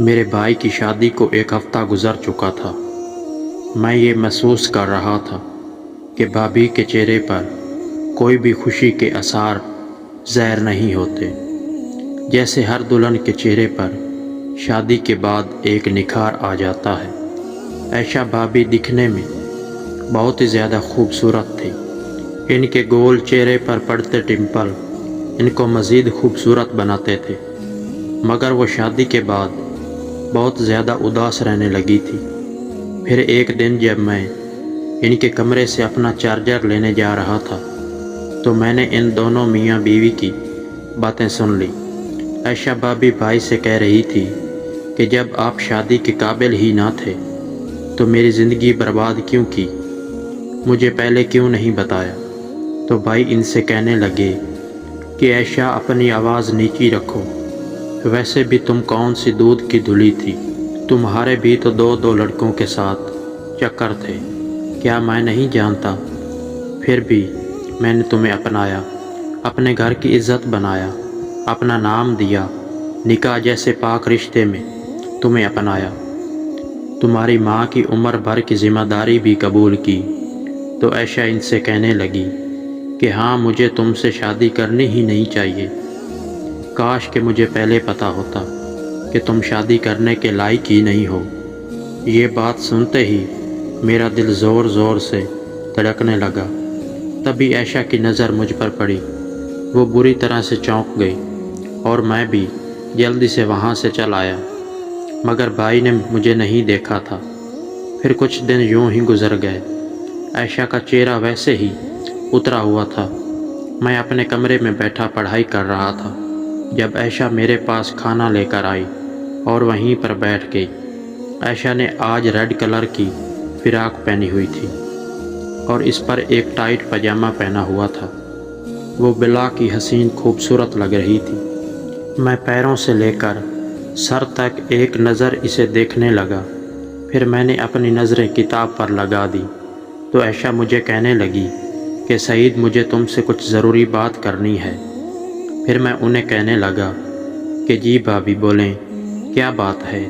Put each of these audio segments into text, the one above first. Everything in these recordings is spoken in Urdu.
میرے بھائی کی شادی کو ایک ہفتہ گزر چکا تھا۔ میں یہ محسوس کر رہا تھا کہ بھابھی کے چہرے پر کوئی بھی خوشی کے آثار ظاہر نہیں ہوتے، جیسے ہر دلہن کے چہرے پر شادی کے بعد ایک نکھار آ جاتا ہے۔ عائشہ بھابھی دکھنے میں بہت ہی زیادہ خوبصورت تھی۔ ان کے گول چہرے پر پڑتے ڈمپل ان کو مزید خوبصورت بناتے تھے، مگر وہ شادی کے بعد بہت زیادہ اداس رہنے لگی تھی۔ پھر ایک دن جب میں ان کے کمرے سے اپنا چارجر لینے جا رہا تھا تو میں نے ان دونوں میاں بیوی کی باتیں سن لی۔ عائشہ بھابھی بھائی سے کہہ رہی تھی کہ جب آپ شادی کے قابل ہی نہ تھے تو میری زندگی برباد کیوں کی، مجھے پہلے کیوں نہیں بتایا؟ تو بھائی ان سے کہنے لگے کہ عائشہ اپنی آواز نیچی رکھو، ویسے بھی تم کون سی دودھ کی دھلی تھی، تمہارے بھی تو دو لڑکوں کے ساتھ چکر تھے، کیا میں نہیں جانتا؟ پھر بھی میں نے تمہیں اپنایا، اپنے گھر کی عزت بنایا، اپنا نام دیا، نکاح جیسے پاک رشتے میں تمہیں اپنایا، تمہاری ماں کی عمر بھر کی ذمہ داری بھی قبول کی۔ تو عائشہ ان سے کہنے لگی کہ ہاں، مجھے تم سے شادی کرنی ہی نہیں چاہیے، کاش کہ مجھے پہلے پتہ ہوتا کہ تم شادی کرنے کے لائق ہی نہیں ہو۔ یہ بات سنتے ہی میرا دل زور زور سے دھڑکنے لگا۔ تبھی عائشہ کی نظر مجھ پر پڑی، وہ بری طرح سے چونک گئی اور میں بھی جلدی سے وہاں سے چل آیا، مگر بھائی نے مجھے نہیں دیکھا تھا۔ پھر کچھ دن یوں ہی گزر گئے۔ عائشہ کا چہرہ ویسے ہی اترا ہوا تھا۔ میں اپنے کمرے میں بیٹھا پڑھائی کر رہا تھا جب عائشہ میرے پاس کھانا لے کر آئی اور وہیں پر بیٹھ گئی۔ عائشہ نے آج ریڈ کلر کی فراق پہنی ہوئی تھی اور اس پر ایک ٹائٹ پاجامہ پہنا ہوا تھا۔ وہ بلا کی حسین خوبصورت لگ رہی تھی۔ میں پیروں سے لے کر سر تک ایک نظر اسے دیکھنے لگا، پھر میں نے اپنی نظریں کتاب پر لگا دی تو عائشہ مجھے کہنے لگی کہ سعید، مجھے تم سے کچھ ضروری بات کرنی ہے۔ پھر میں انہیں کہنے لگا کہ جی بھابھی بولیں، کیا بات ہے؟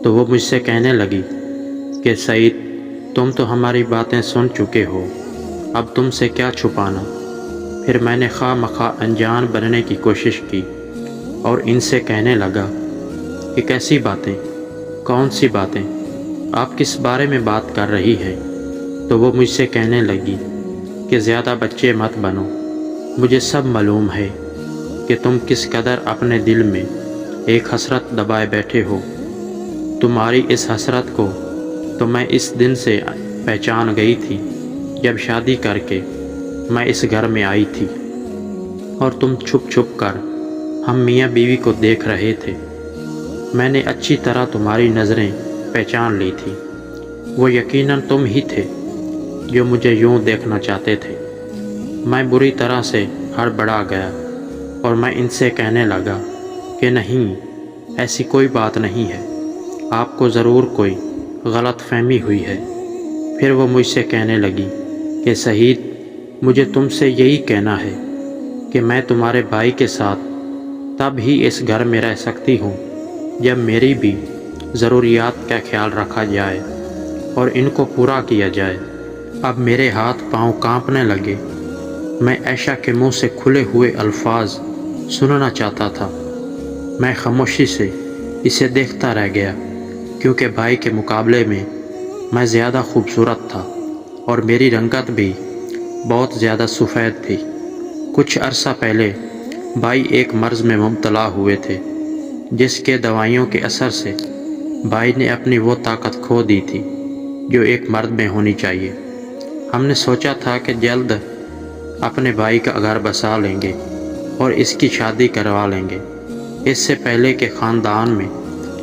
تو وہ مجھ سے کہنے لگی کہ سعید، تم تو ہماری باتیں سن چکے ہو، اب تم سے کیا چھپانا؟ پھر میں نے خواہ مخواہ انجان بننے کی کوشش کی اور ان سے کہنے لگا کہ کیسی باتیں، کون سی باتیں، آپ کس بارے میں بات کر رہی ہیں؟ تو وہ مجھ سے کہنے لگی کہ زیادہ بچے مت بنو، مجھے سب معلوم ہے کہ تم کس قدر اپنے دل میں ایک حسرت دبائے بیٹھے ہو۔ تمہاری اس حسرت کو تو میں اس دن سے پہچان گئی تھی جب شادی کر کے میں اس گھر میں آئی تھی اور تم چھپ چھپ کر ہم میاں بیوی کو دیکھ رہے تھے۔ میں نے اچھی طرح تمہاری نظریں پہچان لی تھی، وہ یقیناً تم ہی تھے جو مجھے یوں دیکھنا چاہتے تھے۔ میں بری طرح سے ہڑبڑا گیا اور میں ان سے کہنے لگا کہ نہیں، ایسی کوئی بات نہیں ہے، آپ کو ضرور کوئی غلط فہمی ہوئی ہے۔ پھر وہ مجھ سے کہنے لگی کہ سعید، مجھے تم سے یہی کہنا ہے کہ میں تمہارے بھائی کے ساتھ تب ہی اس گھر میں رہ سکتی ہوں جب میری بھی ضروریات کا خیال رکھا جائے اور ان کو پورا کیا جائے۔ اب میرے ہاتھ پاؤں کانپنے لگے۔ میں عائشہ کے منہ سے کھلے ہوئے الفاظ سننا چاہتا تھا۔ میں خاموشی سے اسے دیکھتا رہ گیا، کیونکہ بھائی کے مقابلے میں زیادہ خوبصورت تھا اور میری رنگت بھی بہت زیادہ سفید تھی۔ کچھ عرصہ پہلے بھائی ایک مرض میں مبتلا ہوئے تھے جس کے دوائیوں کے اثر سے بھائی نے اپنی وہ طاقت کھو دی تھی جو ایک مرد میں ہونی چاہیے۔ ہم نے سوچا تھا کہ جلد اپنے بھائی کا گھر بسا لیں گے اور اس کی شادی کروا لیں گے، اس سے پہلے کہ خاندان میں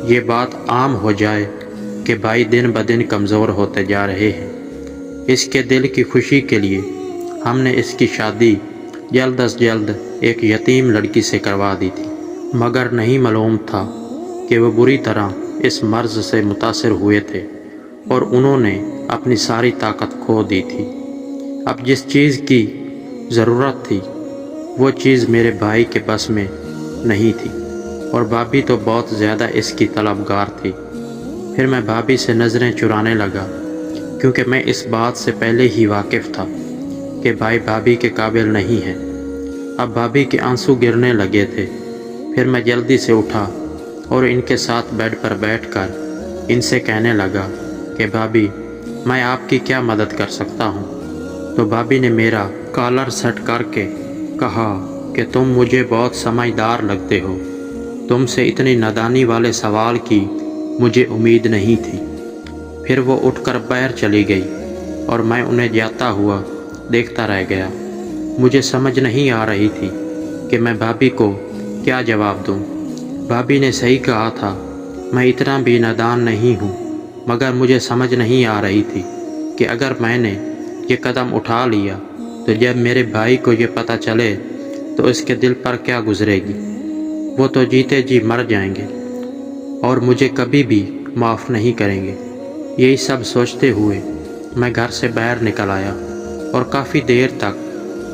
یہ بات عام ہو جائے کہ بھائی دن بدن کمزور ہوتے جا رہے ہیں۔ اس کے دل کی خوشی کے لیے ہم نے اس کی شادی جلد از جلد ایک یتیم لڑکی سے کروا دی تھی، مگر نہیں معلوم تھا کہ وہ بری طرح اس مرض سے متاثر ہوئے تھے اور انہوں نے اپنی ساری طاقت کھو دی تھی۔ اب جس چیز کی ضرورت تھی وہ چیز میرے بھائی کے بس میں نہیں تھی اور بھابھی تو بہت زیادہ اس کی طلبگار تھی۔ پھر میں بھابھی سے نظریں چرانے لگا، کیونکہ میں اس بات سے پہلے ہی واقف تھا کہ بھائی بھابھی کے قابل نہیں ہے۔ اب بھابھی کے آنسو گرنے لگے تھے۔ پھر میں جلدی سے اٹھا اور ان کے ساتھ بیڈ پر بیٹھ کر ان سے کہنے لگا کہ بھابھی، میں آپ کی کیا مدد کر سکتا ہوں؟ تو بھابھی نے میرا کالر سیٹ کر کے کہا کہ تم مجھے بہت سمجھدار لگتے ہو، تم سے اتنی نادانی والے سوال کی مجھے امید نہیں تھی۔ پھر وہ اٹھ کر باہر چلی گئی اور میں انہیں جاتا ہوا دیکھتا رہ گیا۔ مجھے سمجھ نہیں آ رہی تھی کہ میں بھابھی کو کیا جواب دوں۔ بھابھی نے صحیح کہا تھا، میں اتنا بھی نادان نہیں ہوں، مگر مجھے سمجھ نہیں آ رہی تھی کہ اگر میں نے یہ قدم اٹھا لیا تو جب میرے بھائی کو یہ پتہ چلے تو اس کے دل پر کیا گزرے گی۔ وہ تو جیتے جی مر جائیں گے اور مجھے کبھی بھی معاف نہیں کریں گے۔ یہی سب سوچتے ہوئے میں گھر سے باہر نکل آیا اور کافی دیر تک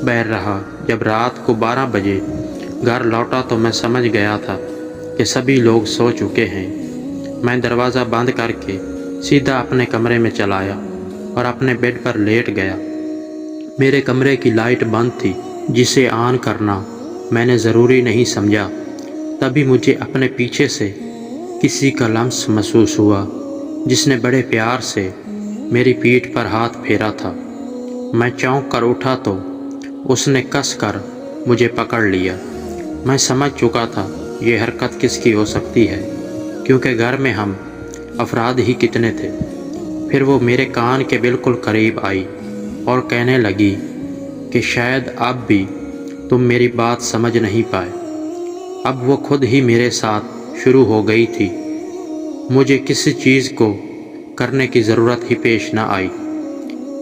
باہر رہا۔ جب رات کو 12 بجے گھر لوٹا تو میں سمجھ گیا تھا کہ سبھی لوگ سو چکے ہیں۔ میں دروازہ بند کر کے سیدھا اپنے کمرے میں چلا آیا اور اپنے بیڈ پر لیٹ گیا۔ میرے کمرے کی لائٹ بند تھی، جسے آن کرنا میں نے ضروری نہیں سمجھا۔ تبھی مجھے اپنے پیچھے سے کسی کا لمس محسوس ہوا، جس نے بڑے پیار سے میری پیٹھ پر ہاتھ پھیرا تھا۔ میں چونک کر اٹھا تو اس نے کس کر مجھے پکڑ لیا۔ میں سمجھ چکا تھا یہ حرکت کس کی ہو سکتی ہے، کیونکہ گھر میں ہم افراد ہی کتنے تھے۔ پھر وہ میرے کان کے بالکل قریب آئی اور کہنے لگی کہ شاید اب بھی تم میری بات سمجھ نہیں پائے۔ اب وہ خود ہی میرے ساتھ شروع ہو گئی تھی۔ مجھے کسی چیز کو کرنے کی ضرورت ہی پیش نہ آئی۔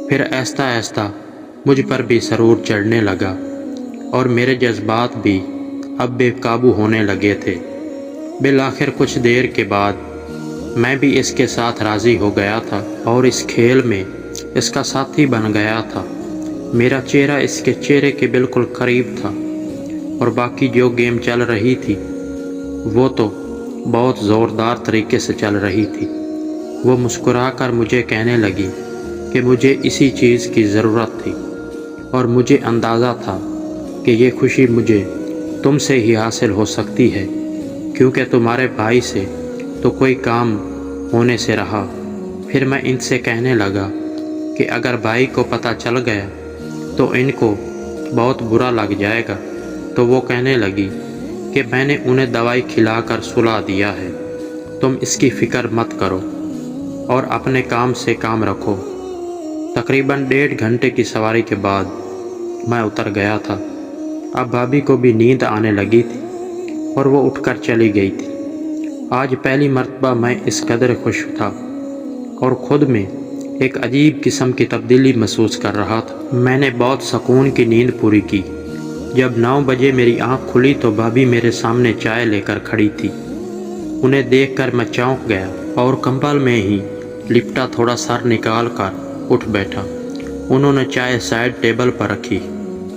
پھر آہستہ آہستہ مجھ پر بھی سرور چڑھنے لگا اور میرے جذبات بھی اب بے قابو ہونے لگے تھے۔ بالآخر کچھ دیر کے بعد میں بھی اس کے ساتھ راضی ہو گیا تھا اور اس کھیل میں اس کا ساتھی بن گیا تھا۔ میرا چہرہ اس کے چہرے کے بالکل قریب تھا اور باقی جو گیم چل رہی تھی وہ تو بہت زوردار طریقے سے چل رہی تھی۔ وہ مسکرا کر مجھے کہنے لگی کہ مجھے اسی چیز کی ضرورت تھی اور مجھے اندازہ تھا کہ یہ خوشی مجھے تم سے ہی حاصل ہو سکتی ہے، کیونکہ تمہارے بھائی سے تو کوئی کام ہونے سے رہا۔ پھر میں ان سے کہنے لگا کہ اگر بھائی کو پتہ چل گیا تو ان کو بہت برا لگ جائے گا۔ تو وہ کہنے لگی کہ میں نے انہیں دوائی کھلا کر سلا دیا ہے، تم اس کی فکر مت کرو اور اپنے کام سے کام رکھو۔ تقریباً 1.5 گھنٹے کی سواری کے بعد میں اتر گیا تھا۔ اب بھابھی کو بھی نیند آنے لگی تھی اور وہ اٹھ کر چلی گئی تھی۔ آج پہلی مرتبہ میں اس قدر خوش تھا اور خود میں ایک عجیب قسم کی تبدیلی محسوس کر رہا تھا۔ میں نے بہت سکون کی نیند پوری کی۔ جب 9 بجے میری آنکھ کھلی تو بھابھی میرے سامنے چائے لے کر کھڑی تھی۔ انہیں دیکھ کر میں چونک گیا اور کمبل میں ہی لپٹا تھوڑا سر نکال کر اٹھ بیٹھا۔ انہوں نے چائے سائڈ ٹیبل پر رکھی۔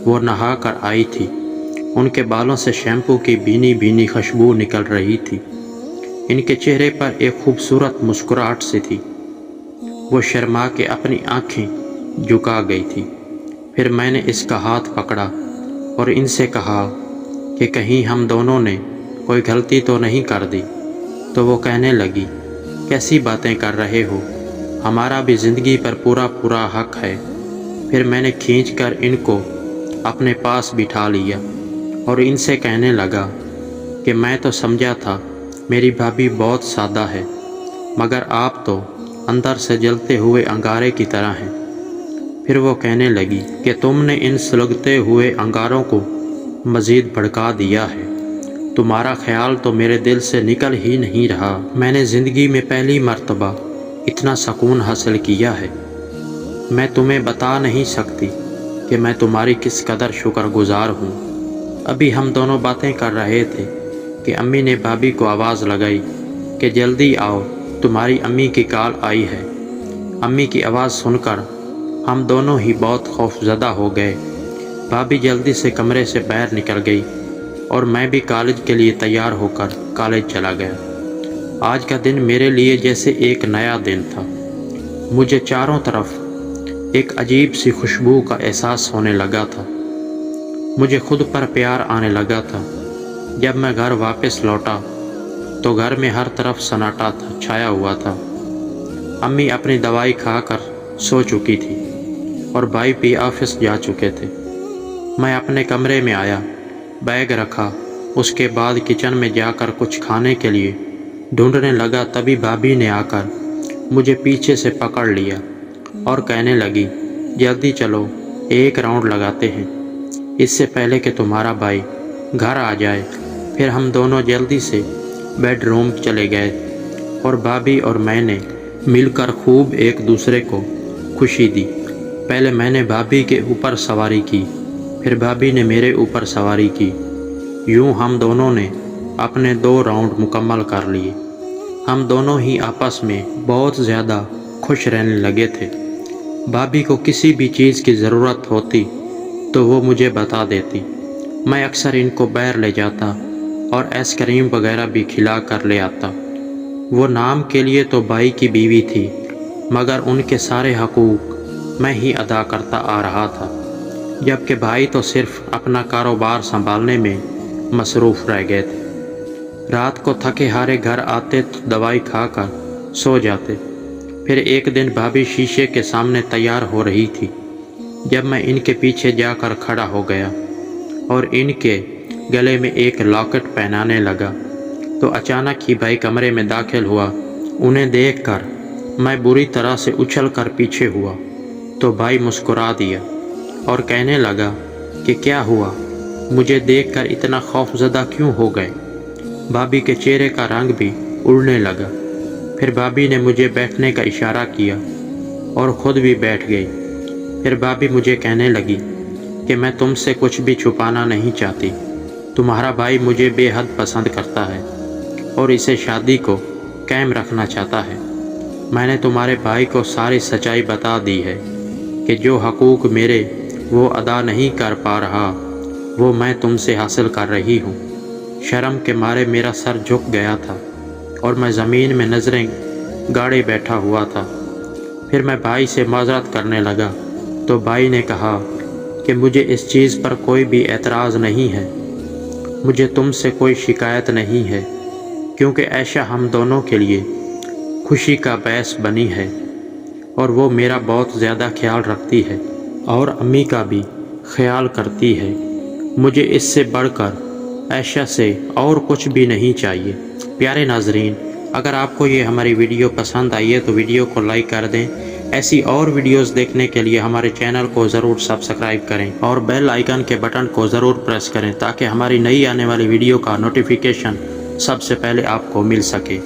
وہ نہا کر آئی تھی۔ ان کے بالوں سے شیمپو کی بھینی بھینی خوشبو نکل رہی تھی۔ ان کے چہرے پر ایک خوبصورت مسکراہٹ سی تھی۔ وہ شرما کے اپنی آنکھیں جھکا گئی تھی۔ پھر میں نے اس کا ہاتھ پکڑا اور ان سے کہا کہ کہیں ہم دونوں نے کوئی غلطی تو نہیں کر دی۔ تو وہ کہنے لگی، کیسی باتیں کر رہے ہو، ہمارا بھی زندگی پر پورا حق ہے۔ پھر میں نے کھینچ کر ان کو اپنے پاس بٹھا لیا اور ان سے کہنے لگا کہ میں تو سمجھا تھا میری بھابھی بہت سادہ ہے، مگر آپ تو اندر سے جلتے ہوئے انگارے کی طرح ہیں۔ پھر وہ کہنے لگی کہ تم نے ان سلگتے ہوئے انگاروں کو مزید بھڑکا دیا ہے۔ تمہارا خیال تو میرے دل سے نکل ہی نہیں رہا۔ میں نے زندگی میں پہلی مرتبہ اتنا سکون حاصل کیا ہے۔ میں تمہیں بتا نہیں سکتی کہ میں تمہاری کس قدر شکر گزار ہوں۔ ابھی ہم دونوں باتیں کر رہے تھے کہ امی نے بھابھی کو آواز لگائی کہ جلدی آؤ، تمہاری امی کی کال آئی ہے۔ امی کی آواز سن کر ہم دونوں ہی بہت خوفزدہ ہو گئے۔ بھابھی جلدی سے کمرے سے باہر نکل گئی اور میں بھی کالج کے لیے تیار ہو کر کالج چلا گیا۔ آج کا دن میرے لیے جیسے ایک نیا دن تھا۔ مجھے چاروں طرف ایک عجیب سی خوشبو کا احساس ہونے لگا تھا۔ مجھے خود پر پیار آنے لگا تھا۔ جب میں گھر واپس لوٹا تو گھر میں ہر طرف سناٹا تھا، چھایا ہوا تھا۔ امی اپنی دوائی کھا کر سو چکی تھی اور بھائی بھی آفس جا چکے تھے۔ میں اپنے کمرے میں آیا، بیگ رکھا، اس کے بعد کچن میں جا کر کچھ کھانے کے لیے ڈھونڈنے لگا۔ تبھی بھابھی نے آ کر مجھے پیچھے سے پکڑ لیا اور کہنے لگی، جلدی چلو، ایک راؤنڈ لگاتے ہیں، اس سے پہلے کہ تمہارا بھائی گھر آ جائے۔ پھر ہم دونوں جلدی سے بیڈ روم چلے گئے اور بھابھی اور میں نے مل کر خوب ایک دوسرے کو خوشی دی۔ پہلے میں نے بھابھی کے اوپر سواری کی، پھر بھابھی نے میرے اوپر سواری کی۔ یوں ہم دونوں نے اپنے 2 راؤنڈ مکمل کر لیے۔ ہم دونوں ہی آپس میں بہت زیادہ خوش رہنے لگے تھے۔ بھابھی کو کسی بھی چیز کی ضرورت ہوتی تو وہ مجھے بتا دیتی۔ میں اکثر ان کو باہر لے جاتا اور آئس کریم وغیرہ بھی کھلا کر لے آتا۔ وہ نام کے لیے تو بھائی کی بیوی تھی، مگر ان کے سارے حقوق میں ہی ادا کرتا آ رہا تھا، جبکہ بھائی تو صرف اپنا کاروبار سنبھالنے میں مصروف رہ گئے تھے۔ رات کو تھکے ہارے گھر آتے تو دوائی کھا کر سو جاتے۔ پھر ایک دن بھابھی شیشے کے سامنے تیار ہو رہی تھی۔ جب میں ان کے پیچھے جا کر کھڑا ہو گیا اور ان کے گلے میں ایک لاکٹ پہنانے لگا تو اچانک ہی بھائی کمرے میں داخل ہوا۔ انہیں دیکھ کر میں بری طرح سے اچھل کر پیچھے ہوا تو بھائی مسکرا دیا اور کہنے لگا کہ کیا ہوا، مجھے دیکھ کر اتنا خوف زدہ کیوں ہو گئے؟ بھابھی کے چہرے کا رنگ بھی اڑنے لگا۔ پھر بھابھی نے مجھے بیٹھنے کا اشارہ کیا اور خود بھی بیٹھ گئی۔ پھر بھابھی مجھے کہنے لگی کہ میں تم سے کچھ بھی چھپانا نہیں چاہتی، تمہارا بھائی مجھے بے حد پسند کرتا ہے اور اسے شادی کو قائم رکھنا چاہتا ہے۔ میں نے تمہارے بھائی کو ساری سچائی بتا دی ہے کہ جو حقوق میرے وہ ادا نہیں کر پا رہا، وہ میں تم سے حاصل کر رہی ہوں۔ شرم کے مارے میرا سر جھک گیا تھا اور میں زمین میں نظریں گاڑے بیٹھا ہوا تھا۔ پھر میں بھائی سے معذرت کرنے لگا تو بھائی نے کہا کہ مجھے اس چیز پر کوئی بھی اعتراض نہیں ہے، مجھے تم سے کوئی شکایت نہیں ہے، کیونکہ عائشہ ہم دونوں کے لیے خوشی کا باعث بنی ہے اور وہ میرا بہت زیادہ خیال رکھتی ہے اور امی کا بھی خیال کرتی ہے۔ مجھے اس سے بڑھ کر عائشہ سے اور کچھ بھی نہیں چاہیے۔ پیارے ناظرین، اگر آپ کو یہ ہماری ویڈیو پسند آئی ہے تو ویڈیو کو لائک کر دیں۔ ایسی اور ویڈیوز دیکھنے کے لیے ہمارے چینل کو ضرور سبسکرائب کریں اور بیل آئیکن کے بٹن کو ضرور پریس کریں تاکہ ہماری نئی آنے والی ویڈیو کا نوٹیفیکیشن سب سے پہلے آپ کو مل سکے۔